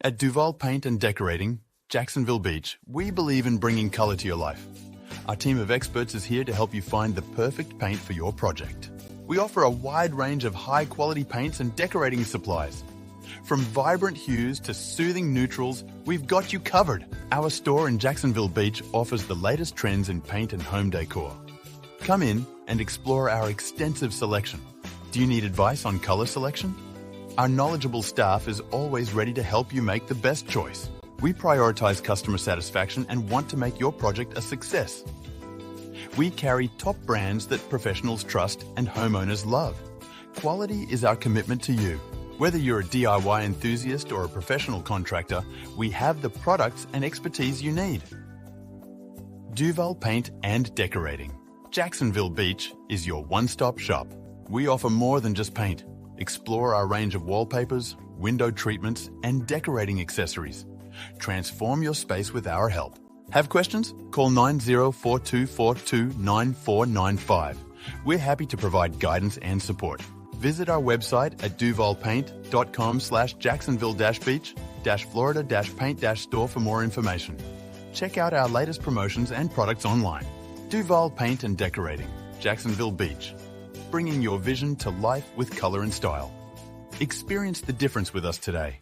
At Duval Paint and Decorating, Jacksonville Beach, we believe in bringing color to your life. Our team of experts is here to help you find the perfect paint for your project. We offer a wide range of high-quality paints and decorating supplies. From vibrant hues to soothing neutrals, we've got you covered. Our store in Jacksonville Beach offers the latest trends in paint and home decor. Come in and explore our extensive selection. Do you need advice on color selection? Our knowledgeable staff is always ready to help you make the best choice. We prioritize customer satisfaction and want to make your project a success. We carry top brands that professionals trust and homeowners love. Quality is our commitment to you. Whether you're a DIY enthusiast or a professional contractor, we have the products and expertise you need. Duval Paint and Decorating. Jacksonville Beach is your one-stop shop. We offer more than just paint. Explore our range of wallpapers, window treatments, and decorating accessories. Transform your space with our help. Have questions? Call 9042429495. We're happy to provide guidance and support. Visit our website at duvalpaint.com/Jacksonville-Beach-Florida-Paint-Store for more information. Check out our latest promotions and products online. Duval Paint and Decorating, Jacksonville Beach. Bringing your vision to life with color and style. Experience the difference with us today.